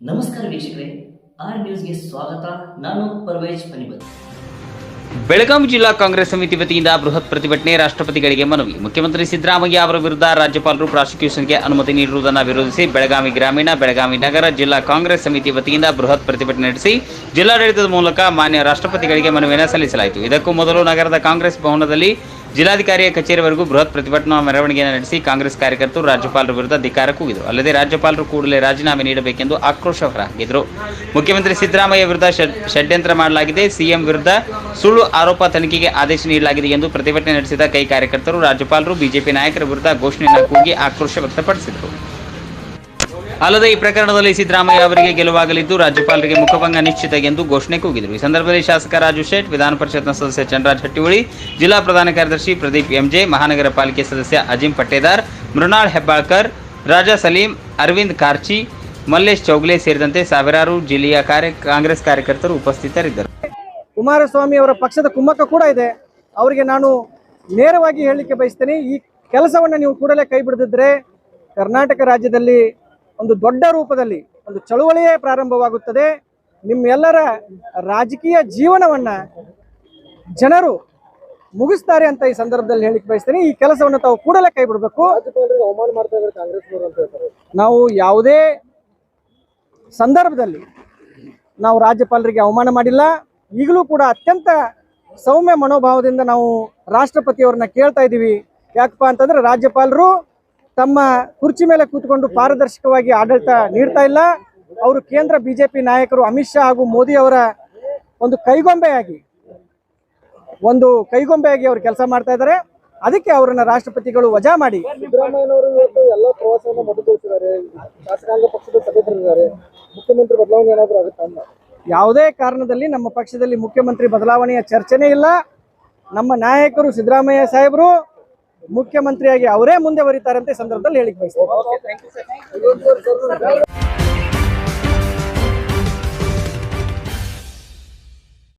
ನಮಸ್ಕಾರ ವೀಕ್ಷಕರೇ, ಆರ್ ನ್ಯೂಸ್ಗೆ ಸ್ವಾಗತ. ನಾನು ಪರ್ವೇಜ್ ಪನಿಬತ್. ಬೆಳಗಾವಿ ಜಿಲ್ಲಾ ಕಾಂಗ್ರೆಸ್ ಸಮಿತಿ ವತಿಯಿಂದ ಬೃಹತ್ ಪ್ರತಿಭಟನೆ. ರಾಷ್ಟ್ರಪತಿಗಳಿಗೆ ಮನವಿ. ಮುಖ್ಯಮಂತ್ರಿ ಸಿದ್ದರಾಮಯ್ಯ ಅವರ ವಿರುದ್ಧ ರಾಜ್ಯಪಾಲರು ಪ್ರಾಸಿಕ್ಯೂಷನ್ಗೆ ಅನುಮತಿ ನೀಡಿರುವುದನ್ನು ವಿರೋಧಿಸಿ ಬೆಳಗಾವಿ ಗ್ರಾಮೀಣ, ಬೆಳಗಾವಿ ನಗರ ಜಿಲ್ಲಾ ಕಾಂಗ್ರೆಸ್ ಸಮಿತಿ ವತಿಯಿಂದ ಬೃಹತ್ ಪ್ರತಿಭಟನೆ ನಡೆಸಿ ಜಿಲ್ಲಾಡಳಿತದ ಮೂಲಕ ಮಾನ್ಯ ರಾಷ್ಟ್ರಪತಿಗಳಿಗೆ ಮನವಿಯನ್ನು ಸಲ್ಲಿಸಲಾಯಿತು. ಇದಕ್ಕೂ ಮೊದಲು ನಗರದ ಕಾಂಗ್ರೆಸ್ ಭವನದಲ್ಲಿ ಜಿಲ್ಲಾಧಿಕಾರಿಯ ಕಚೇರಿವರೆಗೂ ಬೃಹತ್ ಪ್ರತಿಭಟನಾ ಮೆರವಣಿಗೆಯನ್ನು ನಡೆಸಿ ಕಾಂಗ್ರೆಸ್ ಕಾರ್ಯಕರ್ತರು ರಾಜ್ಯಪಾಲರ ವಿರುದ್ಧ ಧಿಕ್ಕಾರ ಕೂಗಿದರು. ಅಲ್ಲದೆ ರಾಜ್ಯಪಾಲರು ಕೂಡಲೇ ರಾಜೀನಾಮೆ ನೀಡಬೇಕೆಂದು ಆಕ್ರೋಶ ಹೊರಹಾಕಿದರು. ಮುಖ್ಯಮಂತ್ರಿ ಸಿದ್ದರಾಮಯ್ಯ ವಿರುದ್ಧ ಷಡ್ಯಂತ್ರ ಮಾಡಲಾಗಿದೆ, ಸಿಎಂ ವಿರುದ್ಧ ಸುಳ್ಳು ಆರೋಪ, ತನಿಖೆಗೆ ಆದೇಶ ನೀಡಲಾಗಿದೆ ಎಂದು ಪ್ರತಿಭಟನೆ ನಡೆಸಿದ ಕೈ ಕಾರ್ಯಕರ್ತರು ರಾಜ್ಯಪಾಲರು, ಬಿಜೆಪಿ ನಾಯಕರ ವಿರುದ್ಧ ಘೋಷಣೆಯನ್ನು ಕೂಗಿ ಆಕ್ರೋಶ ವ್ಯಕ್ತಪಡಿಸಿದರು. ಅಲ್ಲದೆ ಈ ಪ್ರಕರಣದಲ್ಲಿ ಸಿದ್ದರಾಮಯ್ಯ ಅವರಿಗೆ ಗೆಲುವಾಗಲಿದ್ದು ರಾಜ್ಯಪಾಲರಿಗೆ ಮುಖಭಂಗ ನಿಶ್ಚಿತ ಎಂದು ಘೋಷಣೆ ಕೂಗಿದರು. ಈ ಸಂದರ್ಭದಲ್ಲಿ ಶಾಸಕ ರಾಜು ಶೇಟ್, ವಿಧಾನ ಪರಿಷತ್ನ ಸದಸ್ಯ ಚಂದ್ರರಾಜ್ ಹಟ್ಟಿಹೊಳಿ, ಜಿಲ್ಲಾ ಪ್ರಧಾನ ಕಾರ್ಯದರ್ಶಿ ಪ್ರದೀಪ್ ಎಂಜೆ, ಮಹಾನಗರ ಪಾಲಿಕೆ ಸದಸ್ಯ ಅಜಿಂ ಪಟ್ಟೇದಾರ್, ಮೃಣಾಲ್ ಹೆಬ್ಬಾಳ್ಕರ್, ರಾಜಾ ಸಲೀಂ, ಅರವಿಂದ್ ಕಾರ್ಚಿ, ಮಲ್ಲೇಶ್ ಚೌಗ್ಲೆ ಸೇರಿದಂತೆ ಸಾವಿರಾರು ಜಿಲ್ಲೆಯ ಕಾಂಗ್ರೆಸ್ ಕಾರ್ಯಕರ್ತರು ಉಪಸ್ಥಿತರಿದ್ದರು. ಕುಮಾರಸ್ವಾಮಿ ಅವರ ಪಕ್ಷದ ಕುಮ್ಮಕ್ಕ ಕೂಡ ಇದೆ. ಅವರಿಗೆ ನಾನು ನೇರವಾಗಿ ಹೇಳಲಿಕ್ಕೆ ಬಯಸ್ತೇನೆ, ಈ ಕೆಲಸವನ್ನು ನೀವು ಕೂಡಲೇ ಕೈ ಬಿಡದಿದ್ರೆ ಕರ್ನಾಟಕ ರಾಜ್ಯದಲ್ಲಿ ಒಂದು ದೊಡ್ಡ ರೂಪದಲ್ಲಿ ಒಂದು ಚಳುವಳಿಯೇ ಪ್ರಾರಂಭವಾಗುತ್ತದೆ. ನಿಮ್ಮೆಲ್ಲರ ರಾಜಕೀಯ ಜೀವನವನ್ನ ಜನರು ಮುಗಿಸ್ತಾರೆ ಅಂತ ಈ ಸಂದರ್ಭದಲ್ಲಿ ಹೇಳಿಕ್ಕೆ ಬಯಸ್ತೇನೆ. ಈ ಕೆಲಸವನ್ನು ತಾವು ಕೂಡಲೇ ಕೈ ಬಿಡಬೇಕು. ಅವಮಾನ ಮಾಡ್ತಾ ಇದ್ದಾರೆ ಕಾಂಗ್ರೆಸ್ನವರು ಅಂತ ಹೇಳ್ತಾರೆ. ನಾವು ಯಾವುದೇ ಸಂದರ್ಭದಲ್ಲಿ ನಾವು ರಾಜ್ಯಪಾಲರಿಗೆ ಅವಮಾನ ಮಾಡಿಲ್ಲ. ಈಗಲೂ ಕೂಡ ಅತ್ಯಂತ ಸೌಮ್ಯ ಮನೋಭಾವದಿಂದ ನಾವು ರಾಷ್ಟ್ರಪತಿಯವರನ್ನ ಕೇಳ್ತಾ ಇದ್ದೀವಿ. ಯಾಕಪ್ಪ ಅಂತಂದ್ರೆ ರಾಜ್ಯಪಾಲರು ತಮ್ಮ ಕುರ್ಚಿ ಮೇಲೆ ಕೂತ್ಕೊಂಡು ಪಾರದರ್ಶಕವಾಗಿ ಆಡಳಿತ ನೀಡ್ತಾ ಇಲ್ಲ. ಅವರು ಕೇಂದ್ರ ಬಿಜೆಪಿ ನಾಯಕರು ಅಮಿತ್ ಶಾ ಹಾಗೂ ಮೋದಿ ಅವರ ಒಂದು ಕೈಗೊಂಬೆಯಾಗಿ ಅವರು ಕೆಲಸ ಮಾಡ್ತಾ ಇದ್ದಾರೆ. ಅದಕ್ಕೆ ಅವರನ್ನ ರಾಷ್ಟ್ರಪತಿಗಳು ವಜಾ ಮಾಡಿ ಸಿದ್ದರಾಮಯ್ಯನವರು ಇವತ್ತು ಎಲ್ಲ ಪ್ರವಾಸವನ್ನು ಮೊಟಕುಗೊಳಿಸಿದ್ದಾರೆ. ಶಾಸಕಾಂಗ ಪಕ್ಷದ ಸಭೆ ಕರೆದಿದ್ದಾರೆ. ಮುಖ್ಯಮಂತ್ರಿ ಬದಲಾವಣೆ ಏನಾದರೂ ಆಗುತ್ತಾ ಅಂತ? ಯಾವುದೇ ಕಾರಣದಲ್ಲಿ ನಮ್ಮ ಪಕ್ಷದಲ್ಲಿ ಮುಖ್ಯಮಂತ್ರಿ ಬದಲಾವಣೆಯ ಚರ್ಚೆನೇ ಇಲ್ಲ. ನಮ್ಮ ನಾಯಕರು ಸಿದ್ದರಾಮಯ್ಯ ಸಾಹೇಬರು ಮುಖ್ಯಮಂತ್ರಿಯಾಗಿ ಅವರೇ ಮುಂದೆ ಬರೀತಾರಂತೆ ಸಂದರ್ಭದಲ್ಲಿ ಹೇಳಿಕೆ ಬಯಸ್ತಾರೆ.